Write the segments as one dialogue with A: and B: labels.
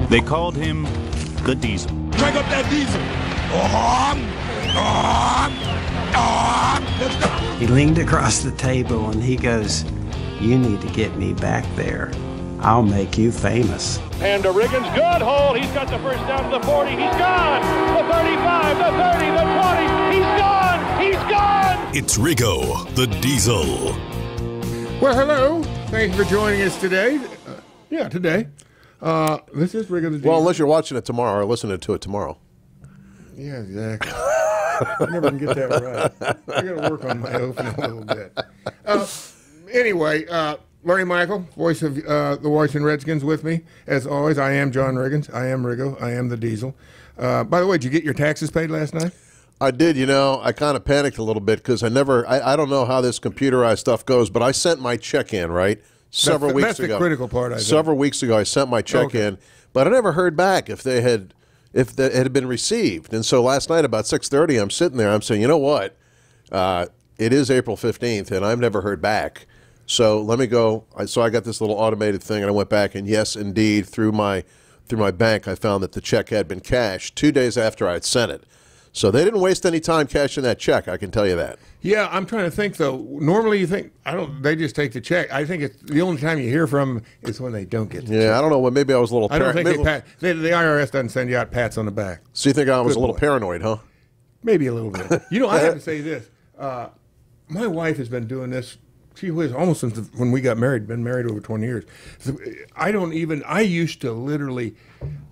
A: They called him the Diesel.
B: Crank up that diesel. Let's go.
C: He leaned across the table and he goes, "You need to get me back there. I'll make you famous."
D: And to Riggins, good hold. He's got the first down to the 40. He's gone. The 35, the 30, the 20. He's gone. He's gone.
E: It's Riggo, the Diesel.
F: Well, hello. Thank you for joining us today. Today. This is Riggo the Diesel.
G: Well, unless you're watching it tomorrow or listening to it tomorrow.
F: Yeah, exactly. I never can get that right. I got to work on my opening a little bit. Anyway, Larry Michael, voice of the Washington Redskins, with me. As always, I am John Riggins. I am Riggo. I am the Diesel. By the way, did you get your taxes paid last night?
G: I did. I kind of panicked a little bit because I don't know how this computerized stuff goes, but I sent my check in, right? Several weeks ago.
F: That's the critical part, I think.
G: Several weeks ago, I sent my check in, but I never heard back if it had been received. And so last night about 6:30, I'm sitting there. I'm saying, you know what? It is April 15th, and I've never heard back. So let me go. So I got this little automated thing, and I went back, and yes, indeed, through my bank, I found that the check had been cashed 2 days after I had sent it. So they didn't waste any time cashing that check, I can tell you that.
F: Yeah, I'm trying to think, though. Normally you think, they just take the check. I think it's the only time you hear from them is when they don't get the check.
G: Yeah, I don't know. Maybe I was a little
F: I don't think the IRS doesn't send you out pats on the back.
G: So you think I was a little paranoid, huh?
F: Maybe a little bit. I have to say this. My wife has been doing this. She was almost since when we got married, been married over 20 years. So I used to literally,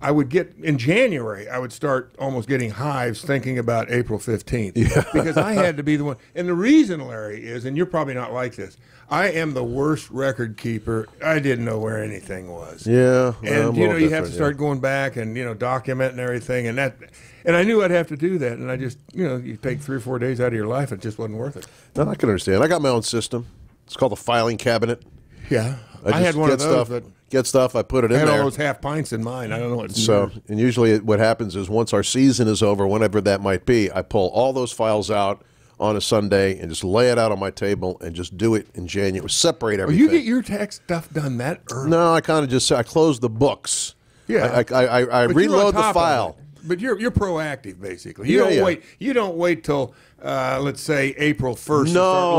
F: I would get, in January, I would start almost getting hives thinking about April 15th. Yeah. Because I had to be the one. And the reason, Larry, is, and you're probably not like this, I am the worst record keeper. I didn't know where anything was.
G: Yeah.
F: And, you have to start going back and, documenting everything. And I knew I'd have to do that. And I just, you take 3 or 4 days out of your life, it just wasn't worth it.
G: No, I can understand. I got my own system. It's called the filing cabinet.
F: Yeah. I had one of those.
G: Get stuff, I put it in there.
F: I had all those half pints in mine. I don't know what's
G: and usually what happens is once our season is over, whenever that might be, I pull all those files out on a Sunday and just lay it out on my table and just do it in January. Separate everything.
F: You get your tax stuff done that early?
G: No, I kind of I close the books.
F: Yeah.
G: I reload the file.
F: But you're proactive, basically. You don't wait till let's say April 1st.
G: No.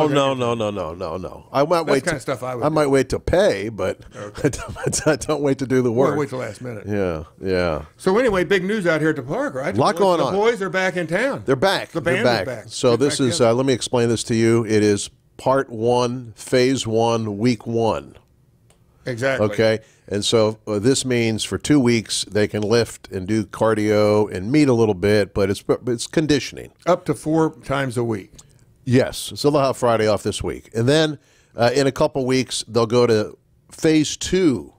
G: I might wait.
F: Kind of stuff I
G: might wait to pay, but I don't wait to do the work.
F: Or wait till last minute.
G: Yeah.
F: So anyway, big news out here at the park, right?
G: A lot going on.
F: The boys are back in town.
G: They're back.
F: The band is back.
G: So this is. Let me explain this to you. It is part 1, phase 1, week 1.
F: Exactly.
G: Okay. And so this means for 2 weeks they can lift and do cardio and meet a little bit, but it's conditioning.
F: Up to 4 times a week.
G: Yes. So they'll have Friday off this week. And then in a couple weeks they'll go to phase 2.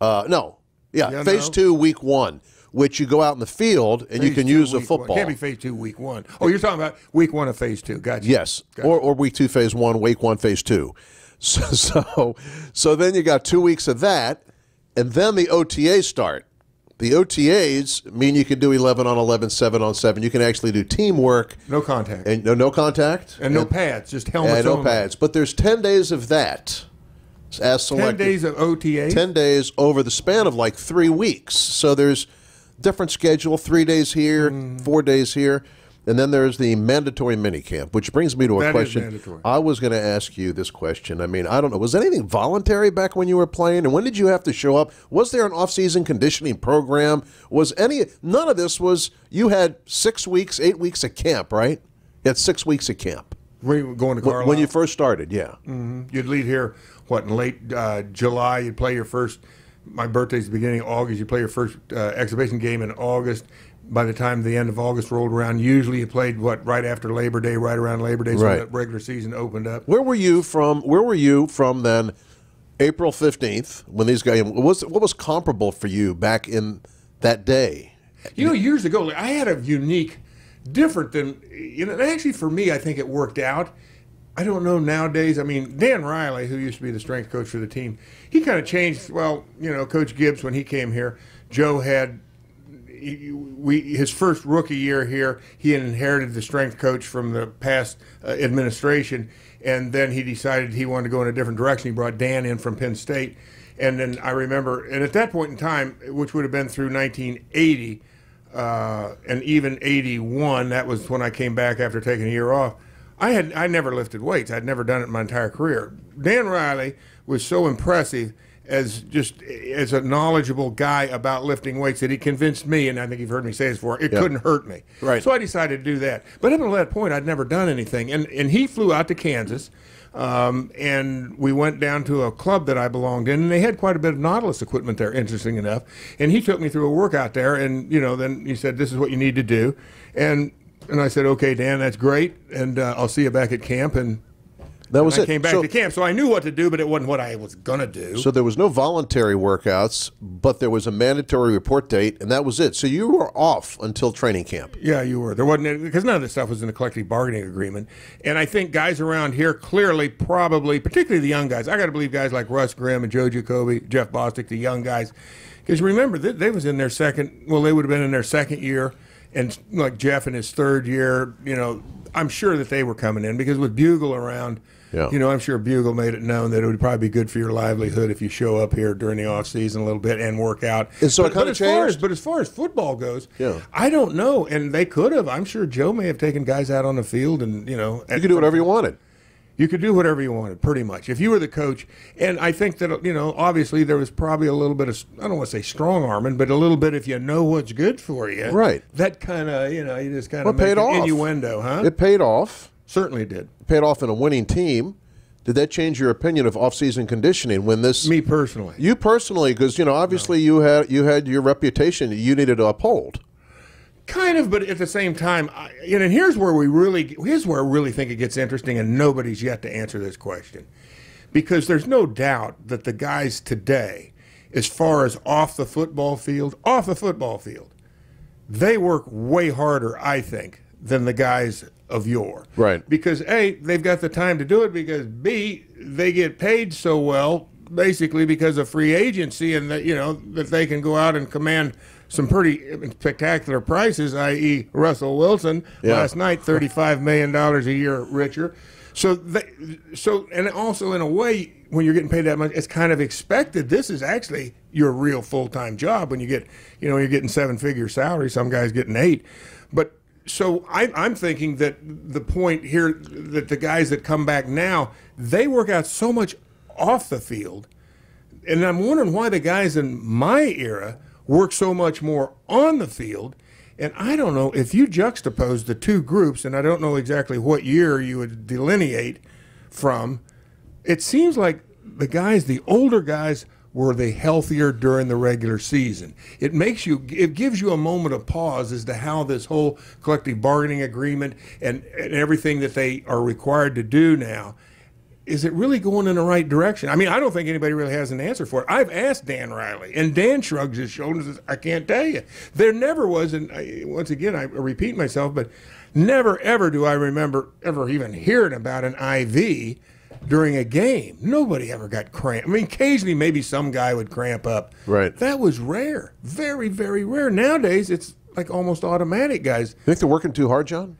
G: Phase 2, week 1, which you go out in the field and you can use a football.
F: It can't be phase 2, week 1. Oh, you're talking about week 1 of phase 2. Gotcha.
G: Yes.
F: Gotcha.
G: Or week 2, phase 1, week 1, phase 2. So then you got 2 weeks of that. And then the OTAs start. The OTAs mean you can do 11 on 11, 7 on 7. You can actually do teamwork.
F: No contact.
G: And no contact.
F: And no pads, just helmets
G: and no pads. But there's 10 days of that. As selected.
F: 10 days of OTAs?
G: 10 days over the span of like 3 weeks. So there's different schedule, 3 days here, 4 days here. And then there's the mandatory minicamp, which brings me to a question.
F: That is mandatory.
G: I was going to ask you this question. I mean, I don't know. Was anything voluntary back when you were playing? And when did you have to show up? Was there an off-season conditioning program? None of this was, you had 6 weeks, 8 weeks of camp, right? You had 6 weeks of camp.
F: Were you going to Carlisle?
G: When you first started, yeah.
F: Mm-hmm. You'd leave here, in late July. You'd play your first, my birthday's the beginning of August. You play your first exhibition game in August. By the time the end of August rolled around, usually you played right after Labor Day, right around Labor Day, so the regular season opened up.
G: Where were you from then? April 15th, when these guys. What was comparable for you back in that day?
F: Years ago, I had a unique, different than actually for me, I think it worked out. I don't know nowadays. I mean, Dan Riley, who used to be the strength coach for the team, he kind of changed. Well, Coach Gibbs, when he came here, Joe had. His first rookie year here, he had inherited the strength coach from the past administration, and then he decided he wanted to go in a different direction. He brought Dan in from Penn State, And then I remember, and at that point in time, which would have been through 1980 and even 81, that was when I came back after taking a year off, I never lifted weights. I'd never done it in my entire career. Dan Riley was so impressive as a knowledgeable guy about lifting weights that he convinced me, and I think you've heard me say this before, it couldn't hurt me.
G: Right.
F: So I decided to do that. But up until that point, I'd never done anything. And he flew out to Kansas, and we went down to a club that I belonged in, and they had quite a bit of Nautilus equipment there, interesting enough. And he took me through a workout there, and, then he said, this is what you need to do. And I said, okay, Dan, that's great, and I'll see you back at camp. And
G: that was
F: I
G: it.
F: came back to camp, so I knew what to do, but it wasn't what I was going to do.
G: So there was no voluntary workouts, but there was a mandatory report date, and that was it. So you were off until training camp.
F: Yeah, you were. There wasn't, because none of this stuff was in the collective bargaining agreement. And I think guys around here clearly, probably, particularly the young guys, I got to believe guys like Russ Grimm and Joe Jacoby, Jeff Bostic, the young guys, because remember, they was in their second, well, they would have been in their second year, and like Jeff in his third year, I'm sure that they were coming in, because with Bugle around, I'm sure Bugle made it known that it would probably be good for your livelihood if you show up here during the off season a little bit and work out.
G: And so it kind of changed.
F: But as far as football goes, I don't know. And they could have. I'm sure Joe may have taken guys out on the field, and
G: you could do whatever you wanted.
F: You could do whatever you wanted, pretty much, if you were the coach. And I think that, obviously there was probably a little bit of, I don't want to say strong arming, but a little bit if you know what's good for you.
G: Right.
F: That kind of, you just kind of
G: paid off.
F: Innuendo, huh?
G: It paid off.
F: Certainly did.
G: It paid off in a winning team. Did that change your opinion of off-season conditioning when this?
F: Me personally.
G: You personally, because, obviously you had your reputation that you needed to uphold.
F: Kind of, but at the same time, and here's where I really think it gets interesting, and nobody's yet to answer this question. Because there's no doubt that the guys today, as far as off the football field, they work way harder, I think, than the guys of yore.
G: Right.
F: Because A, they've got the time to do it, because B, they get paid so well, basically because of free agency, and that, that they can go out and command some pretty spectacular prices, i.e. Russell Wilson last night, $35 million a year richer. And also in a way, when you're getting paid that much, it's kind of expected. This is actually your real full-time job when you get, you're getting 7-figure salary. Some guys getting 8. But so I'm thinking that the point here that the guys that come back now, they work out so much off the field. And I'm wondering why the guys in my era work so much more on the field. And I don't know if you juxtapose the two groups, and I don't know exactly what year you would delineate from. It seems like the older guys were the healthier during the regular season. It gives you a moment of pause as to how this whole collective bargaining agreement and everything that they are required to do now, is it really going in the right direction? I mean, I don't think anybody really has an answer for it. I've asked Dan Riley, and Dan shrugs his shoulders and says, I can't tell you. There never was, and once again, I repeat myself, but never, ever do I remember ever even hearing about an IV during a game. Nobody ever got cramp. I mean, occasionally maybe some guy would cramp up.
G: Right.
F: That was rare. Very, very rare. Nowadays, it's like almost automatic, guys.
G: You think they're working too hard, John?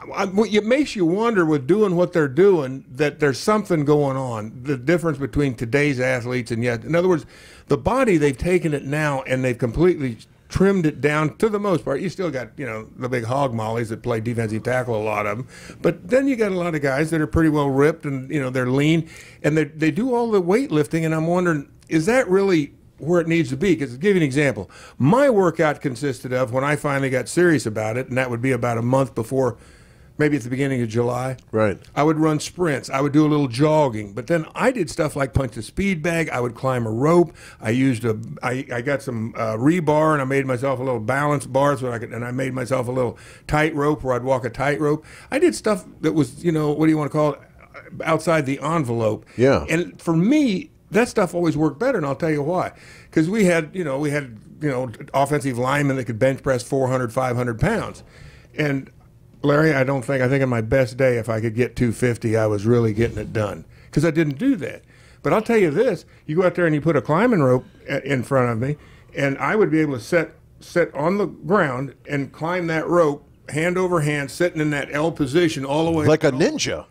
F: It makes you wonder with doing what they're doing that there's something going on, the difference between today's athletes and yet. In other words, the body, they've taken it now and they've completely trimmed it down to the most part. You still got, the big hog mollies that play defensive tackle, a lot of them. But then you got a lot of guys that are pretty well ripped and, they're lean. And they do all the weightlifting. And I'm wondering, is that really where it needs to be? Because to give you an example, my workout consisted of, when I finally got serious about it, and that would be about a month before, maybe at the beginning of July.
G: Right.
F: I would run sprints. I would do a little jogging. But then I did stuff like punch the speed bag. I would climb a rope. I got some rebar, and I made myself a little balance bar, and I made myself a little tight rope where I'd walk a tight rope. I did stuff that was, what do you want to call it, outside the envelope.
G: Yeah.
F: And for me, that stuff always worked better, and I'll tell you why. Because we had offensive linemen that could bench press 400, 500 pounds. And Larry, I think on my best day, if I could get 250, I was really getting it done, because I didn't do that. But I'll tell you this, you go out there and you put a climbing rope in front of me, and I would be able to sit on the ground and climb that rope, hand over hand, sitting in that L position all the way.
G: Like a ninja.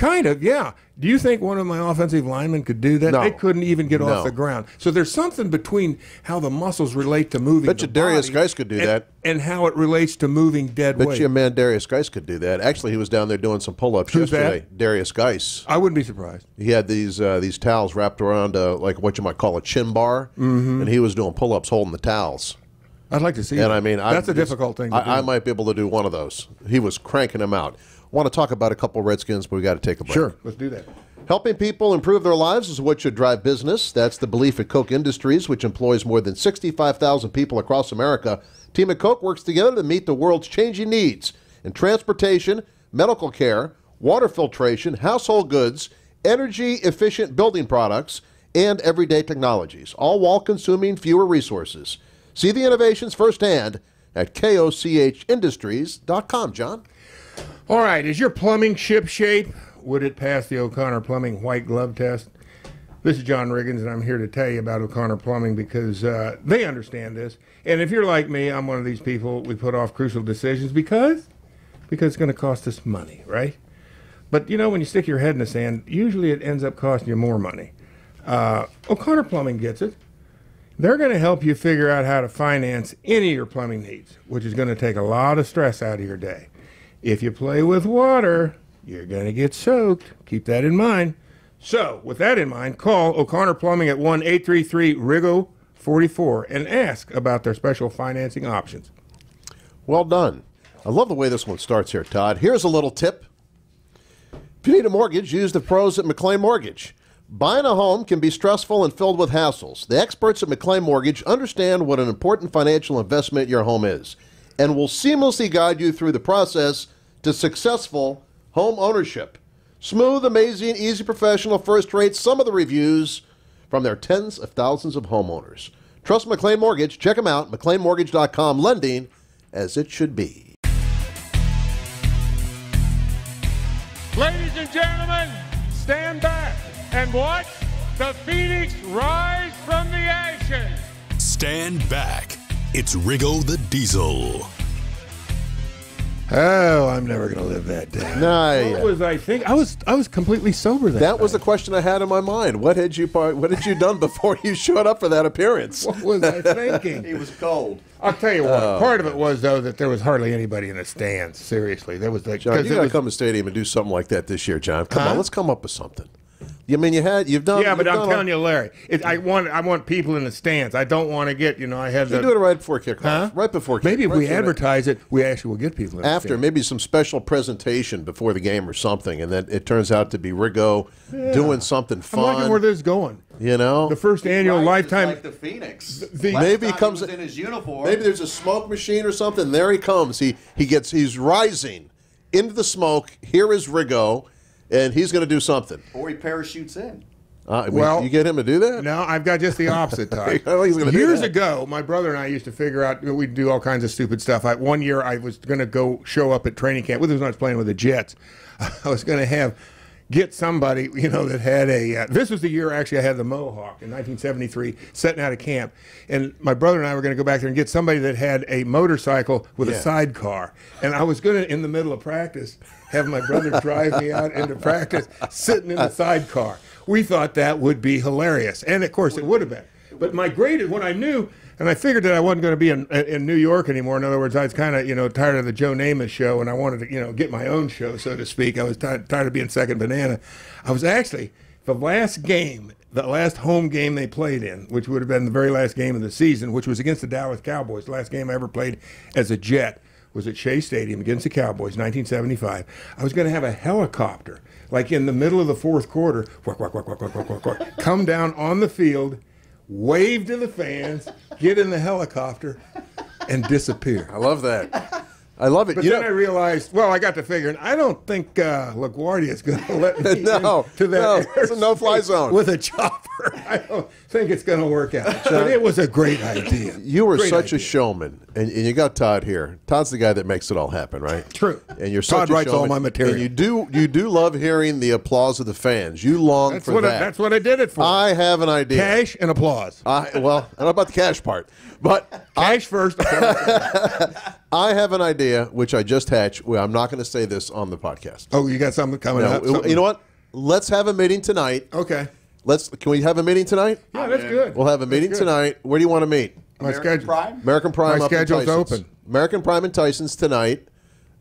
F: Kind of, yeah. Do you think one of my offensive linemen could do that?
G: No.
F: They couldn't even get
G: No.
F: off the ground. So there's something between how the muscles relate to moving
G: Bet you
F: the
G: Darius
F: body
G: Geis could do that.
F: and how it relates to moving dead
G: Bet
F: weight.
G: you a man Darius Geis could do that. Actually, he was down there doing some pull-ups
F: Who's
G: yesterday.
F: that?
G: Darius Geis.
F: I wouldn't be surprised.
G: He had these towels wrapped around like what you might call a chin bar, and he was doing pull-ups holding the towels.
F: I'd like to see
G: And
F: that.
G: I mean,
F: that's a difficult thing to do.
G: I might be able to do one of those. He was cranking them out. Want to talk about a couple Redskins, but we got to take a break.
F: Sure, let's do that.
G: Helping people improve their lives is what should drive business. That's the belief at Koch Industries, which employs more than 65,000 people across America. Team at Koch works together to meet the world's changing needs in transportation, medical care, water filtration, household goods, energy-efficient building products, and everyday technologies, all while consuming fewer resources. See the innovations firsthand at kochindustries.com, John.
F: All right, is your plumbing ship shape? Would it pass the O'Connor Plumbing white glove test? This is John Riggins, and I'm here to tell you about O'Connor Plumbing because they understand this. And if you're like me, I'm one of these people, we put off crucial decisions because it's going to cost us money, right? But, you know, when you stick your head in the sand, usually it ends up costing you more money. O'Connor Plumbing gets it. They're going to help you figure out how to finance any of your plumbing needs, which is going to take a lot of stress out of your day. If you play with water, you're going to get soaked. Keep that in mind. So, with that in mind, call O'Connor Plumbing at 1-833-RIGGO-44 and ask about their special financing options.
G: Well done. I love the way this one starts here, Todd. Here's a little tip. If you need a mortgage, use the pros at McLean Mortgage. Buying a home can be stressful and filled with hassles. The experts at McLean Mortgage understand what an important financial investment your home is and will seamlessly guide you through the process to successful home ownership. Smooth, amazing, easy, professional, first-rate. Some of the reviews from their tens of thousands of homeowners. Trust McLean Mortgage. Check them out, McLeanMortgage.com. Lending as it should be.
D: Ladies and gentlemen, stand back and watch the Phoenix rise from the ashes.
E: Stand back. It's Riggo the Diesel.
F: Oh, I'm never going to live that down. What was I thinking? I was completely sober that
G: That was
F: night.
G: the question I had in my mind. What had you done before you showed up for that appearance?
F: What was I thinking?
B: He was cold.
F: I'll tell you what. Part of it was, though, that there was hardly anybody in the stands. Seriously. There was like,
G: John, you got to come to the stadium and do something like that this year, John. Come on, let's come up with something. I mean, you've done.
F: Yeah, but
G: you've
F: I'm
G: done
F: telling you, Larry, I want people in the stands. I don't want to get, I had
G: You do it right before kickoff.
F: Huh?
G: Right before kickoff.
F: Maybe if
G: right
F: we
G: before that.
F: advertise it, we actually will get people in the
G: After,
F: stands.
G: maybe some special presentation before the game or something, and then it turns out to be Riggo doing something
F: I'm
G: fun.
F: liking where this is going.
G: The
F: first annual
B: Rises
F: lifetime.
B: like the Phoenix.
G: Maybe he comes
B: in his uniform.
G: Maybe there's a smoke machine or something. There he comes. He's rising into the smoke. Here is Riggo, and he's going to do something.
B: Or he parachutes in.
F: Well,
G: you get him to do that?
F: No, I've got just the opposite, Todd.
G: I don't think he's gonna do
F: Years
G: that.
F: ago, my brother and I used to figure out, we'd do all kinds of stupid stuff. One year, I was going to go show up at training camp. This was when I was playing with the Jets. I was going to get somebody, that had this was the year actually I had the Mohawk in 1973, setting out of camp. And my brother and I were going to go back there and get somebody that had a motorcycle with a sidecar. And I was going to, in the middle of practice, have my brother drive me out into practice, sitting in the sidecar. We thought that would be hilarious. And, of course, it would have been. But my greatest, when I knew, and I figured that I wasn't going to be in New York anymore. In other words, I was kind of, tired of the Joe Namath show, and I wanted to, get my own show, so to speak. I was tired of being second banana. I was actually, the last home game they played in, which would have been the very last game of the season, which was against the Dallas Cowboys. The last game I ever played as a Jet was at Shea Stadium against the Cowboys, 1975. I was going to have a helicopter, like in the middle of the fourth quarter, come down on the field, wave to the fans, get in the helicopter, and disappear.
G: I love that. I love it.
F: But then I realized, I got to figuring, I don't think LaGuardia is going to let me
G: No,
F: into that
G: it's a no-fly zone.
F: with a chopper. think it's going to work out. But it was a great idea.
G: You were
F: Great
G: such a
F: idea.
G: showman, and you got Todd here. Todd's the guy that makes it all happen, right?
F: True.
G: And you're
F: Todd
G: such a
F: writes all
G: showman,
F: my material.
G: And you do love hearing the applause of the fans. You long
F: That's
G: for
F: what
G: that.
F: that's what I did it for.
G: I have an idea.
F: Cash and applause.
G: Well, I don't know about the cash part, but
F: Cash first.
G: I have an idea which I just hatched. Well, I'm not going to say this on the podcast.
F: Oh, you got something coming
G: No,
F: up? Something-
G: you know what? Let's have a meeting tonight.
F: Okay.
G: Can we have a meeting tonight?
F: Yeah, that's good.
G: We'll have a meeting
F: That's good.
G: tonight. Where do you want to meet?
F: My
B: American
F: schedule.
B: Prime?
G: American Prime.
F: My
G: up in
F: schedule's
G: Tyson's.
F: open.
G: American Prime and Tyson's tonight,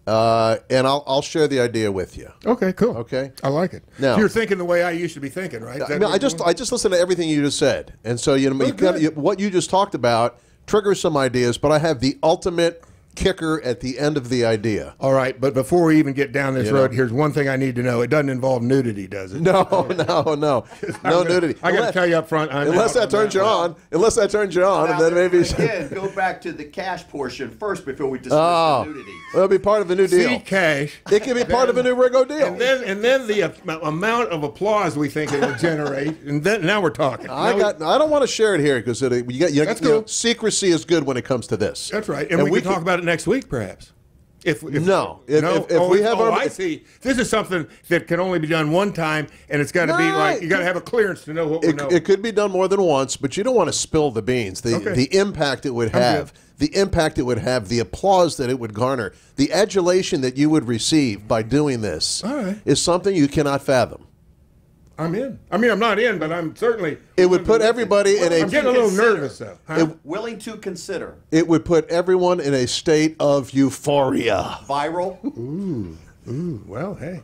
G: and I'll share the idea with you.
F: Okay, cool.
G: Okay.
F: I like it.
G: Now-
F: So you're thinking the way I used to be thinking, right? Is that
G: I mean,
F: what you're
G: I just listened to everything you just said, and so what you just talked about triggers some ideas. But I have the ultimate kicker at the end of the idea.
F: All right, but before we even get down this
G: You
F: road,
G: know.
F: here's one thing I need to know. It doesn't involve nudity, does it?
G: No, no nudity.
F: I got to tell you up front.
G: Unless that turns you on, and then maybe
B: Again, go back to the cash portion first before we discuss the nudity.
G: it'll be part of a new deal.
F: See cash.
G: It can be part of a new Riggo deal.
F: And then the amount of applause we think it will generate, and then now we're talking.
G: I don't want to share it here because
F: That's cool.
G: secrecy is good when it comes to this.
F: That's right, and we can talk about it next week, perhaps. If we have
G: our,
F: I see. This is something that can only be done one time, and it's got to be like you got to have a clearance to know what we know.
G: It could be done more than once, but you don't want to spill the beans. The impact it would have, the applause that it would garner, the adulation that you would receive by doing this is something you cannot fathom.
F: I'm in. I mean, I'm not in, but I'm certainly.
G: It would put everybody in a.
F: I'm getting a little nervous though. Huh?
B: Willing to consider.
G: It would put everyone in a state of euphoria.
B: Viral.
F: Ooh, well, hey.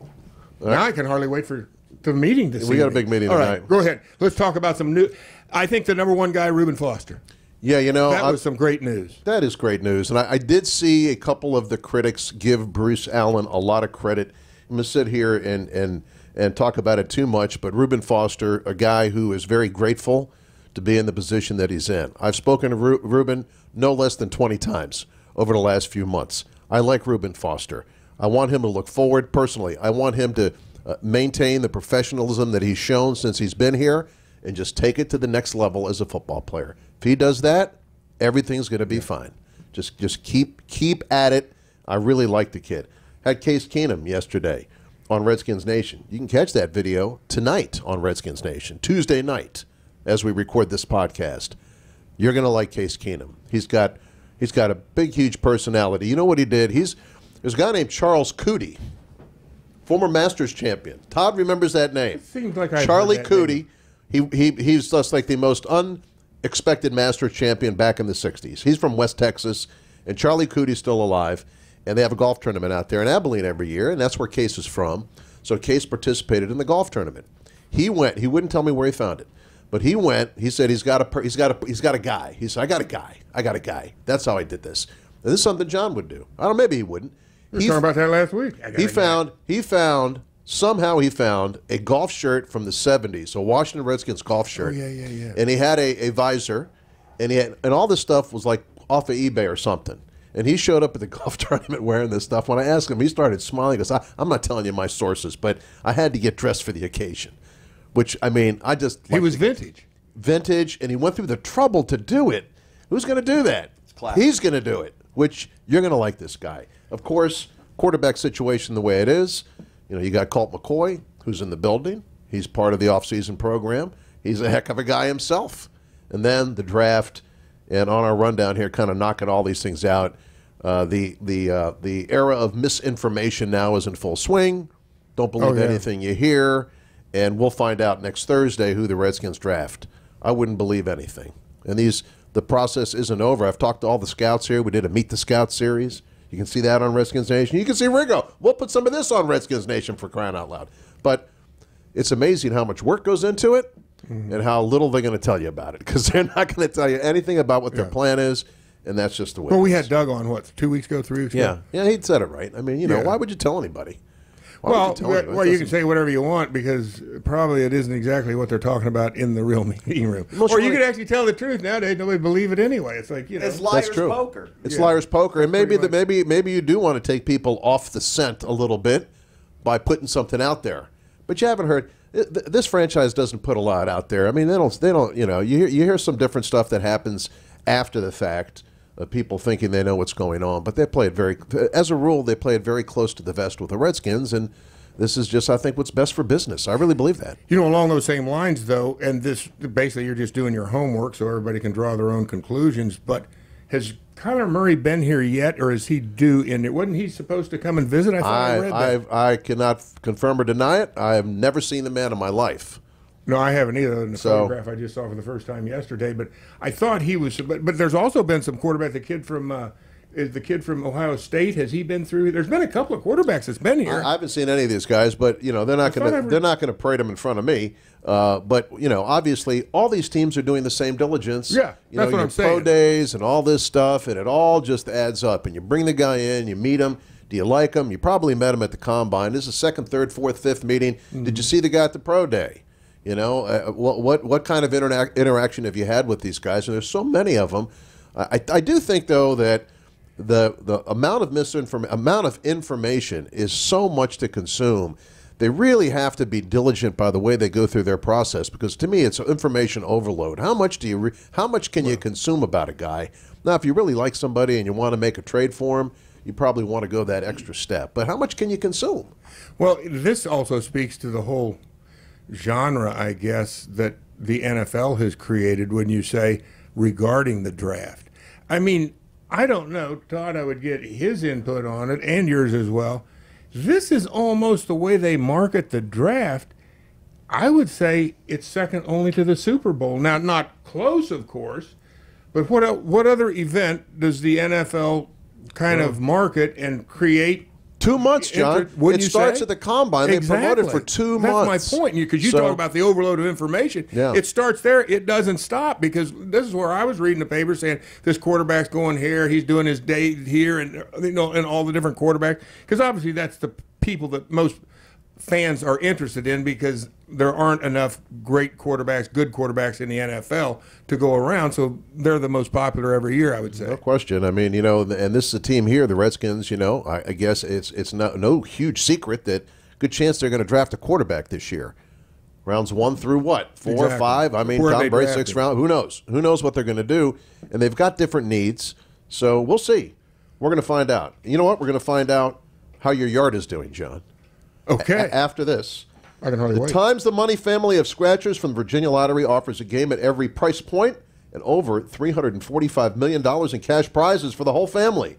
F: Now I can hardly wait for the meeting this
G: We got a big meeting
F: All
G: tonight.
F: right, go ahead. Let's talk about some new. I think the number one guy, Reuben Foster.
G: Yeah,
F: That was some great news.
G: That is great news. And I did see a couple of the critics give Bruce Allen a lot of credit. I'm going to sit here and talk about it too much, but Reuben Foster, a guy who is very grateful to be in the position that he's in. I've spoken to Reuben no less than 20 times over the last few months. I like Reuben Foster. I want him to look forward personally. I want him to maintain the professionalism that he's shown since he's been here and just take it to the next level as a football player. If he does that, everything's going to be fine. Just keep at it. I really like the kid. Had Case Keenum yesterday on Redskins Nation. You can catch that video tonight on Redskins Nation, Tuesday night, as we record this podcast. You're going to like Case Keenum. He's got a big, huge personality. You know what he did? There's a guy named Charles Cootie, former Masters champion. Todd remembers that name.
F: Seems like I
G: Charlie
F: heard that
G: Cootie. He's just like the most unexpected Masters champion back in the 60s. He's from West Texas, and Charlie Cootie's still alive. And they have a golf tournament out there in Abilene every year, and that's where Case is from. So Case participated in the golf tournament. He went. He wouldn't tell me where he found it, but he went. He said he's got a guy. He said I got a guy. That's how I did this. And this is something John would do. I don't know. Maybe he wouldn't.
F: We were talking about that last week.
G: Somehow he found a golf shirt from the 70s, a Washington Redskins golf shirt.
F: Oh, yeah.
G: And he had a visor, and all this stuff was like off of eBay or something. And he showed up at the golf tournament wearing this stuff. When I asked him, he started smiling. He goes, I'm not telling you my sources, but I had to get dressed for the occasion. Which, I mean,
F: He was vintage.
G: Vintage, and he went through the trouble to do it. Who's going to do that?
B: classic.
G: He's going to do it, which you're going to like this guy. Of course, quarterback situation the way it is. You know, you got Colt McCoy, who's in the building. He's part of the offseason program. He's a heck of a guy himself. And then the draft, and on our rundown here, kind of knocking all these things out. The era of misinformation now is in full swing. Don't believe anything you hear. And we'll find out next Thursday who the Redskins draft. I wouldn't believe anything. And the process isn't over. I've talked to all the scouts here. We did a Meet the Scouts series. You can see that on Redskins Nation. You can see Riggo. We'll put some of this on Redskins Nation, for crying out loud. But it's amazing how much work goes into it and how little they're going to tell you about it, because they're not going to tell you anything about what their plan is, and that's just the way
F: Well,
G: it
F: we
G: is.
F: had Doug on, what, 2 weeks ago, 3 weeks ago?
G: Yeah, he'd said it right. I mean, you know, why would you tell anybody? Why would you tell anybody?
F: Well, you can say whatever you want, because probably it isn't exactly what they're talking about in the real meeting room. Or you could actually tell the truth. Nowadays, nobody believe it anyway. It's like, you know.
B: It's liar's
G: That's true.
B: poker.
G: It's liar's poker, and maybe maybe you do want to take people off the scent a little bit by putting something out there. But you haven't heard. this franchise doesn't put a lot out there. I mean, they don't. You know, you hear some different stuff that happens after the fact. People thinking they know what's going on, but they play it as a rule, they play it very close to the vest with the Redskins, and this is just, I think, what's best for business. I really believe that.
F: You know, along those same lines, though, and this basically you're just doing your homework so everybody can draw their own conclusions, but has Kyler Murray been here yet, or is he due in it? Wasn't he supposed to come and visit? I thought I read that.
G: I cannot confirm or deny it. I have never seen the man in my life.
F: No, I haven't either. In the photograph I just saw for the first time yesterday, but I thought he was. But there's also been some quarterback. The kid from Ohio State. Has he been through? There's been a couple of quarterbacks that's been here.
G: I haven't seen any of these guys, but you know they're not going to parade them in front of me. But you know, obviously, all these teams are doing the same diligence.
F: Yeah, that's what I'm saying.
G: Pro days and all this stuff, and it all just adds up. And you bring the guy in, you meet him. Do you like him? You probably met him at the combine. This is the second, third, fourth, fifth meeting. Mm-hmm. Did you see the guy at the pro day? You know, what kind of interaction have you had with these guys? And there's so many of them. I do think, though, that the amount of information is so much to consume. They really have to be diligent by the way they go through their process, because to me it's information overload. How much can you consume about a guy? Now, if you really like somebody and you want to make a trade for him, you probably want to go that extra step. But how much can you consume?
F: Well, this also speaks to the whole genre, I guess, that the NFL has created when you say regarding the draft. I mean, I don't know, Todd, I would get his input on it and yours as well. This is almost the way they market the draft. I would say it's second only to the Super Bowl. Now, not close, of course, but what other event does the NFL kind of market and create?
G: 2 months, John. It starts at the combine.
F: Exactly.
G: They promote it for 2 months.
F: That's my point. Because you talk about the overload of information.
G: Yeah.
F: It starts there. It doesn't stop, because this is where I was reading the paper saying this quarterback's going here, he's doing his day here, and and all the different quarterbacks. Because obviously that's the people that most fans are interested in, because there aren't enough great quarterbacks, good quarterbacks in the NFL to go around, so they're the most popular every year, I would say.
G: No question. I mean, you know, and this is a team here, the Redskins, you know, I guess it's no huge secret that good chance they're going to draft a quarterback this year. Rounds 1 through what? 4 or 5? I mean, Tom Brady, 6th round. Who knows? Who knows what they're going to do? And they've got different needs, so we'll see. We're going to find out. You know what? We're going to find out how your yard is doing, John.
F: Okay.
G: After this.
F: I can hardly wait.
G: Times the Money family of scratchers from the Virginia Lottery offers a game at every price point and over $345 million in cash prizes for the whole family.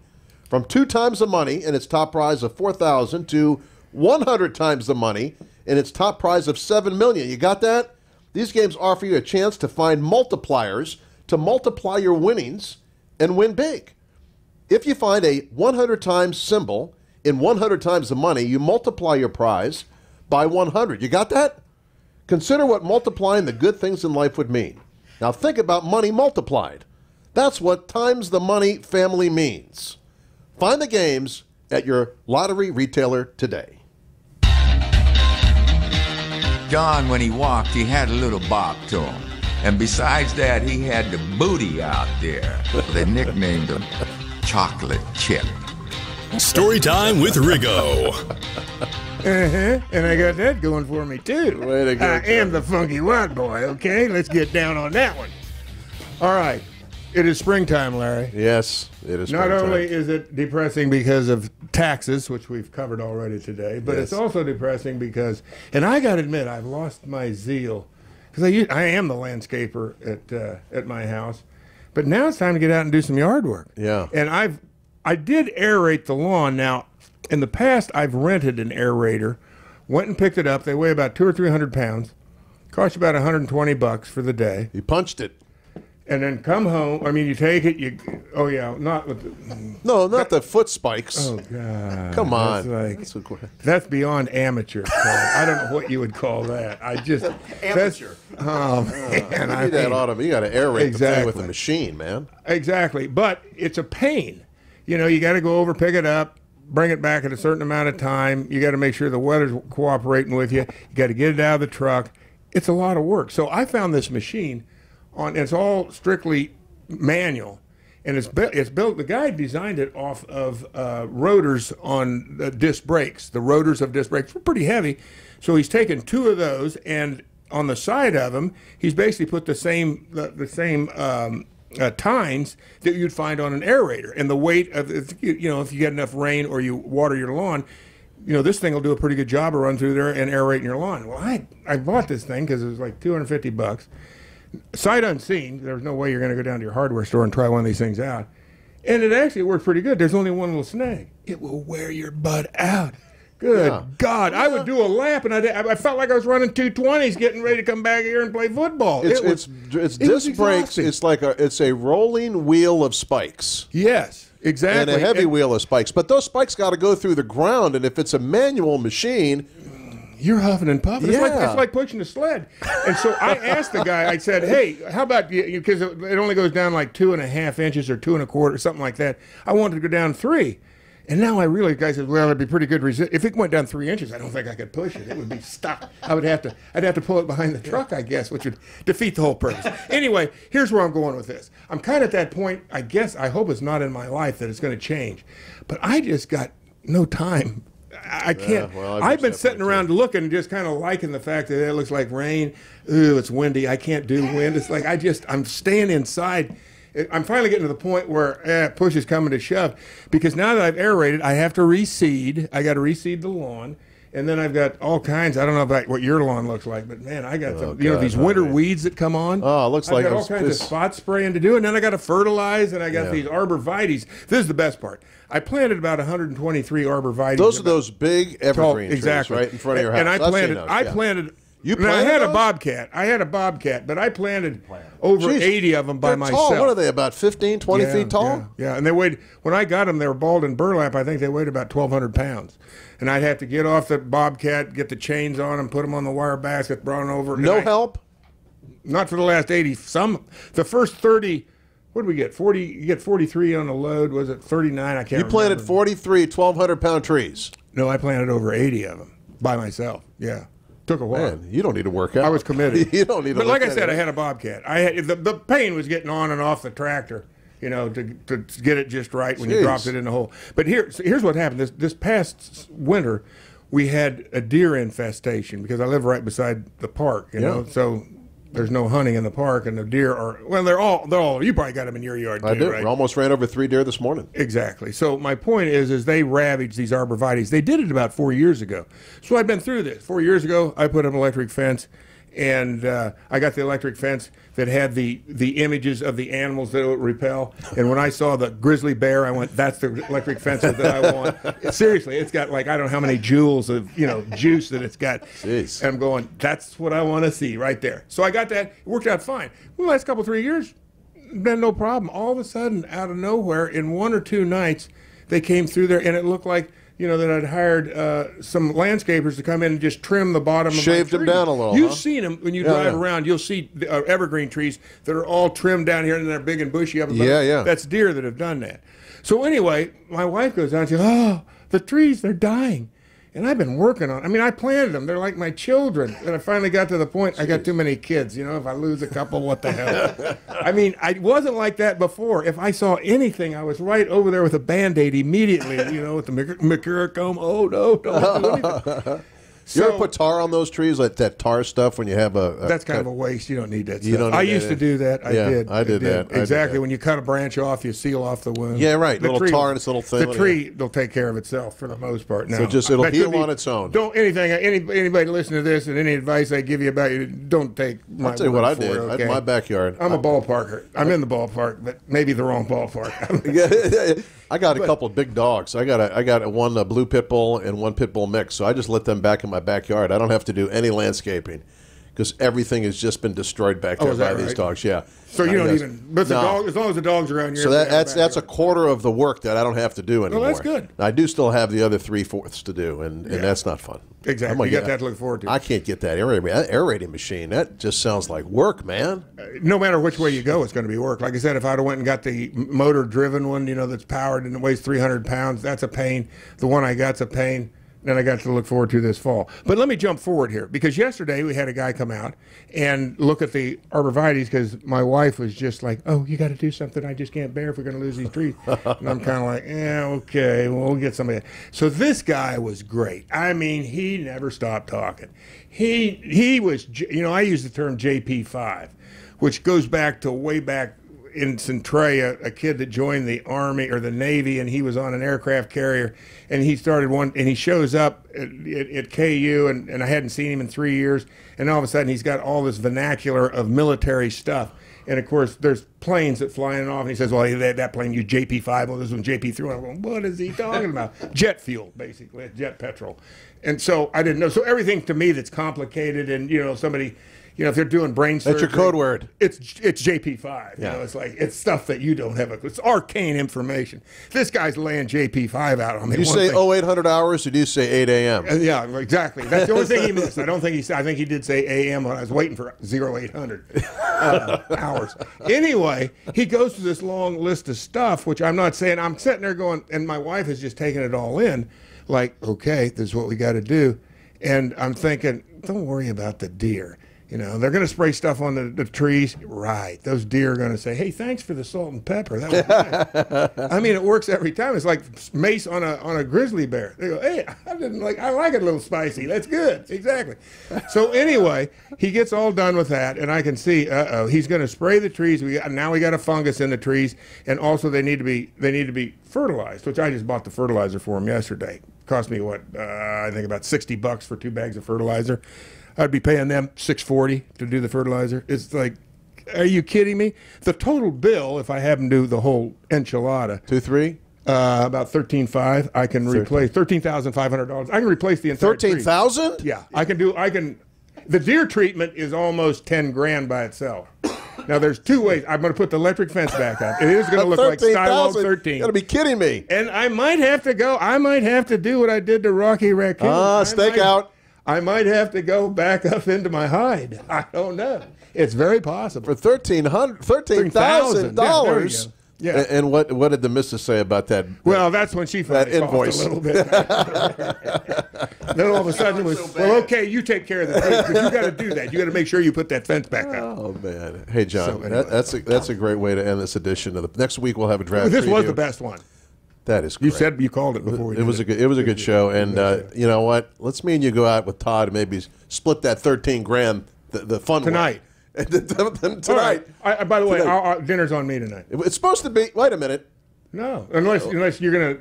G: From 2 times the money and its top prize of $4,000 to 100 times the money and its top prize of $7 million. You got that? These games offer you a chance to find multipliers to multiply your winnings and win big. If you find a 100 times symbol in 100 times the money, you multiply your prize by 100. You got that? Consider what multiplying the good things in life would mean. Now think about money multiplied. That's what Times the Money family means. Find the games at your lottery retailer today.
H: John, when he walked, he had a little bop to him. And besides that, he had the booty out there. They nicknamed him Chocolate Chip.
E: Story time with Riggo.
F: And I got that going for me, too.
G: Way to go,
F: I am the funky white boy, okay? Let's get down on that one. All right. It is springtime, Larry.
G: Yes, it is
F: Not
G: springtime.
F: only is it depressing because of taxes, which we've covered already today, but it's also depressing because, and I got to admit, I've lost my zeal. Because I am the landscaper at my house. But now it's time to get out and do some yard work.
G: Yeah.
F: And I did aerate the lawn. Now, in the past, I've rented an aerator, went and picked it up. They weigh about 200 or 300 pounds. Cost you about $120 for the day.
G: You punched it.
F: And then come home. I mean, you take it. Not with
G: the foot spikes.
F: Oh God!
G: Come on.
F: That's beyond amateur. I don't know what you would call that.
B: Amateur.
F: Oh man!
G: You got to aerate the thing with the machine, man.
F: Exactly, but it's a pain. You know, you got to go over, pick it up, bring it back at a certain amount of time. You got to make sure the weather's cooperating with you. You got to get it out of the truck. It's a lot of work. So I found this machine. It's all strictly manual, and it's built. The guy designed it off of rotors on disc brakes. The rotors of disc brakes were pretty heavy, so he's taken 2 of those, and on the side of them, he's basically put the same tines that you'd find on an aerator. And the weight of, if you get enough rain or you water your lawn, this thing will do a pretty good job of running through there and aerating your lawn. Well, I bought this thing because it was like $250. Sight unseen, there's no way you're going to go down to your hardware store and try one of these things out. And it actually worked pretty good. There's only one little snag. It will wear your butt out. Good God. I would do a lap, and I felt like I was running 220s getting ready to come back here and play football.
G: It's disc brakes. It's a rolling wheel of spikes.
F: Yes, exactly.
G: And a heavy wheel of spikes. But those spikes got to go through the ground, and if it's a manual machine,
F: you're huffing and puffing.
G: Yeah.
F: It's like pushing a sled. And so I asked the guy, I said, hey, how about you, because it only goes down like 2.5 inches or 2 1/4, something like that. I wanted to go down 3. And now I realize, the guy said, well, it'd be pretty good if it went down 3 inches, I don't think I could push it. It would be stuck. I'd have to pull it behind the truck, I guess, which would defeat the whole purpose. Anyway, here's where I'm going with this. I'm kind of at that point, I hope it's not in my life that it's going to change. But I just got no time. I can't. I've been sitting around looking, just kind of liking the fact that it looks like rain. Ooh, it's windy. I can't do wind. It's like I'm staying inside. I'm finally getting to the point where push is coming to shove, because now that I've aerated, I have to reseed. I got to reseed the lawn, and then I've got all kinds. I don't know about what your lawn looks like, but man, I got these winter weeds that come on.
G: Oh, it looks like
F: I've got all kinds of spot spraying to do, and then I got to fertilize, and I got these arborvitaes. This is the best part. I planted about 123 arborvitaes.
G: Those are those big evergreen trees,
F: exactly,
G: right in front of your house.
F: And I planted.
G: You planted
F: I had
G: those?
F: I had a bobcat, but I planted over 80 of them by myself.
G: Tall. What are they, about 15, 20 feet tall?
F: Yeah, and they weighed, when I got them, they were bald and burlap. I think they weighed about 1,200 pounds. And I'd have to get off the bobcat, get the chains on them, put them on the wire basket, brought them over.
G: No help?
F: Not for the last 80. The first 30, what did we get? 40. You get 43 on the load. Was it 39? I can't remember.
G: You planted 43 1,200-pound trees.
F: No, I planted over 80 of them by myself. Yeah. Took a while.
G: Man, you don't need to work out.
F: I was committed.
G: You don't need to.
F: But like I said, I had a bobcat. The pain was getting on and off the tractor, to get it just right when you dropped it in the hole. But here's what happened. This past winter, we had a deer infestation because I live right beside the park. So there's no hunting in the park, and the deer they're all. You probably got them in your yard too,
G: I do.
F: Right?
G: I almost ran over 3 deer this morning.
F: Exactly. So my point is they ravaged these arborvitaes. They did it about 4 years ago. So I've been through this. 4 years ago, I put up an electric fence, and I got the electric fence that had the images of the animals that it would repel. And when I saw the grizzly bear, I went, that's the electric fence that I want. Seriously, it's got like, I don't know how many joules of juice that it's got.
G: Jeez.
F: And I'm going, that's what I want to see right there. So I got that. It worked out fine. Well, the last couple, 3 years, been no problem. All of a sudden, out of nowhere, in 1 or 2 nights, they came through there, and it looked like, that I'd hired some landscapers to come in and just trim the bottom of my
G: Shaved them down a little.
F: You've seen them when you drive around. You'll see evergreen trees that are all trimmed down here, and they're big and bushy up above.
G: Yeah.
F: That's deer that have done that. So anyway, my wife goes out and says, oh, the trees, they're dying. And I've been working on I planted them. They're like my children. And I finally got to the point, I got too many kids. If I lose a couple, what the hell? I wasn't like that before. If I saw anything, I was right over there with a Band-Aid immediately, with the Mercurochrome. Comb. Oh, no, don't do anything.
G: You ever put tar on those trees, like that tar stuff when you have
F: that's kind of a waste. You don't need that stuff.
G: You don't need
F: I used to do that. I did.
G: I did that.
F: Exactly. When you cut a branch off, you seal off the wound.
G: Yeah, right. Little tar and its little thing.
F: The tree will take care of itself for the most part. Now,
G: so it'll heal on its own.
F: Anybody listen to this and any advice I give you about you, don't take my
G: I'll tell you what I did.
F: it, okay?
G: In my backyard.
F: I'm a ballparker. I'm in the ballpark, but maybe the wrong ballpark.
G: I got a couple of big dogs. I got one blue pit bull and one pit bull mix. So I just let them back in my backyard. I don't have to do any landscaping because everything has just been destroyed back there by these dogs. Yeah.
F: So you don't even. But as long as the dogs are around here.
G: So that's a quarter of the work that I don't have to do anymore.
F: Well, that's good.
G: I do still have the other 3/4 to do, and that's not fun.
F: Exactly. You got that to look forward to.
G: I can't get that aerating machine. That just sounds like work, man.
F: No matter which way you go, it's going to be work. Like I said, if I'd have went and got the motor-driven one, that's powered and it weighs 300 pounds, that's a pain. The one I got's a pain. I got to look forward to this fall. But let me jump forward here, because yesterday we had a guy come out and look at the arborvitaes, because my wife was just like, oh, you got to do something I just can't bear if we're going to lose these trees. And I'm kind of like, yeah, okay, well, we'll get somebody. So this guy was great. I mean, he never stopped talking. He was, you know, I use the term JP5, which goes back to way back in Centralia, a kid that joined the Army or the Navy, and he was on an aircraft carrier, and he started one, and he shows up at KU, and I hadn't seen him in 3 years, and all of a sudden he's got all this vernacular of military stuff. And of course, there's planes that fly in off, and he says, well, that plane used JP5, well, this one JP3. I'm going, what is he talking about? Jet fuel, basically, jet petrol. And so I didn't know. So everything to me that's complicated, and, you know, somebody, you know, if they're doing brain surgery.
G: That's your code word.
F: It's JP5. You know, it's like, it's stuff that you don't have. It's arcane information. This guy's laying JP5 out on me.
G: You say 0800 hours, or do you say 8 a.m.?
F: Yeah, exactly. That's the only thing he missed. I don't think he said. I think he did say a.m. when I was waiting for 0800 hours. Anyway, he goes through this long list of stuff, which I'm not saying. I'm sitting there going, and my wife is just taking it all in, like, okay, this is what we got to do. And I'm thinking, don't worry about the deer. You know, they're going to spray stuff on the trees. Right. Those deer are going to say, hey, thanks for the salt and pepper. That was nice. I mean, it works every time. It's like mace on a grizzly bear. They go, hey, I like it a little spicy. That's good. Exactly. So anyway, he gets all done with that, and I can see, he's going to spray the trees. Now we got a fungus in the trees, and also they need to be fertilized, which I just bought the fertilizer for him yesterday. Cost me what, I think about $60 for 2 bags of fertilizer. I'd be paying them $6.40 to do the fertilizer. It's like, are you kidding me? The total bill, if I have them do the whole enchilada, about $13,500. I can replace $13,500. I can replace the entire
G: $13,000?
F: Yeah, I can. The deer treatment is almost $10,000 by itself. Now there's two ways. I'm going to put the electric fence back up. It is going to look like Skywalk 13.
G: You got to be kidding me.
F: And I might have to go. I might have to do what I did to Rocky Raccoon.
G: Stake out.
F: I might have to go back up into my hide. I don't know. It's very possible.
G: For $13,000.
F: Yeah.
G: And what did the missus say about that?
F: Well, that's when she
G: that invoice
F: a little bit. Then all of a sudden it was, well, okay, you take care of the fence, because you got to do that. You got to make sure you put that fence back up.
G: Oh man, hey John,
F: So anyway.
G: that's a great way to end this edition of the. Next week we'll have a draft.
F: This was
G: preview.
F: the best one.
G: That is great.
F: You called it before.
G: It was a good show, and you know what? Let's me and you go out with Todd and maybe split that $13,000 the fun
F: tonight.
G: Tonight.
F: Right. By the way, our dinner's on me tonight.
G: It's supposed to be. Wait a minute.
F: No, unless you're gonna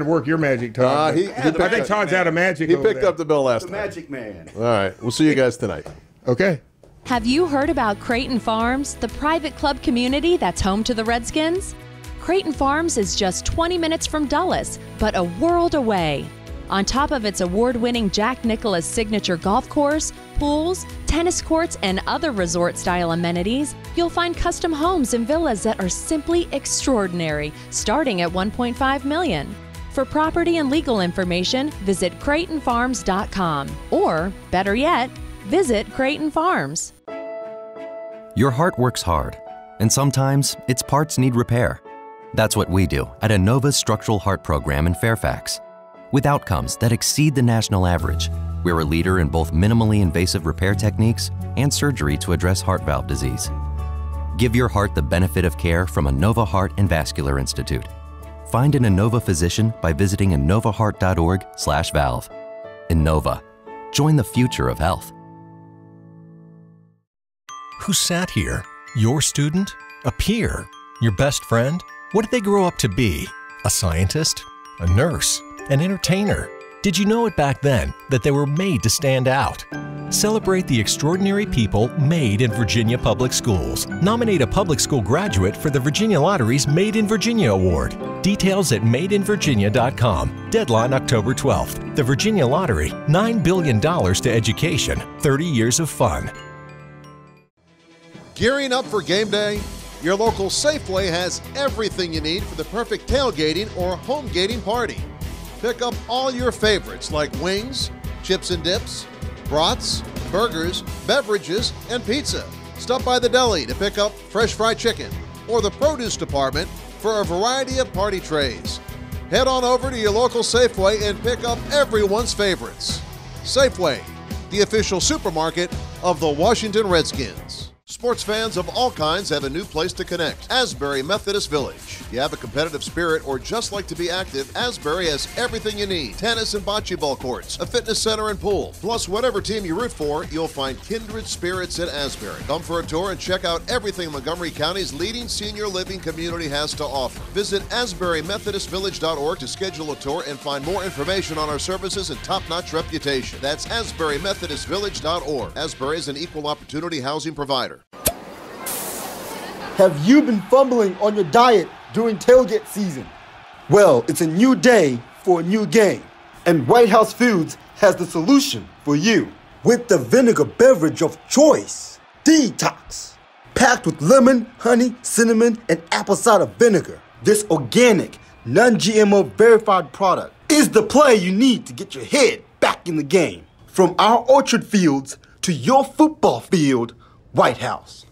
F: work your magic, Todd. I think Todd's out of magic.
G: He picked up the bill last
B: The
G: night.
B: Magic Man.
G: All right, we'll see you guys tonight.
F: Okay.
I: Have you heard about Creighton Farms, the private club community that's home to the Redskins? Creighton Farms is just 20 minutes from Dulles, but a world away. On top of its award-winning Jack Nicklaus signature golf course, pools, tennis courts, and other resort-style amenities, you'll find custom homes and villas that are simply extraordinary, starting at $1.5 million. For property and legal information, visit CreightonFarms.com, or better yet, visit Creighton Farms.
J: Your heart works hard, and sometimes its parts need repair. That's what we do at Innova's Structural Heart Program in Fairfax. With outcomes that exceed the national average, we're a leader in both minimally invasive repair techniques and surgery to address heart valve disease. Give your heart the benefit of care from Innova Heart and Vascular Institute. Find an Innova physician by visiting innovaheart.org/valve. Innova. Join the future of health.
K: Who sat here? Your student? A peer? Your best friend? What did they grow up to be? A scientist? A nurse? An entertainer? Did you know it back then that they were made to stand out? Celebrate the extraordinary people made in Virginia Public Schools. Nominate a public school graduate for the Virginia Lottery's Made in Virginia Award. Details at madeinvirginia.com. Deadline October 12th. The Virginia Lottery, $9 billion to education, 30 years of fun.
G: Gearing up for game day? Your local Safeway has everything you need for the perfect tailgating or home gating party. Pick up all your favorites like wings, chips and dips, brats, burgers, beverages, and pizza. Stop by the deli to pick up fresh fried chicken or the produce department for a variety of party trays. Head on over to your local Safeway and pick up everyone's favorites. Safeway, the official supermarket of the Washington Redskins. Sports fans of all kinds have a new place to connect. Asbury Methodist Village. You have a competitive spirit or just like to be active, Asbury has everything you need. Tennis and bocce ball courts, a fitness center and pool. Plus, whatever team you root for, you'll find kindred spirits at Asbury. Come for a tour and check out everything Montgomery County's leading senior living community has to offer. Visit AsburyMethodistVillage.org to schedule a tour and find more information on our services and top-notch reputation. That's AsburyMethodistVillage.org. Asbury is an equal opportunity housing provider.
L: Have you been fumbling on your diet during tailgate season? Well, it's a new day for a new game, and White House Foods has the solution for you. With the vinegar beverage of choice, Detox. Packed with lemon, honey, cinnamon, and apple cider vinegar, this organic, non-GMO verified product is the play you need to get your head back in the game. From our orchard fields to your football field, White House.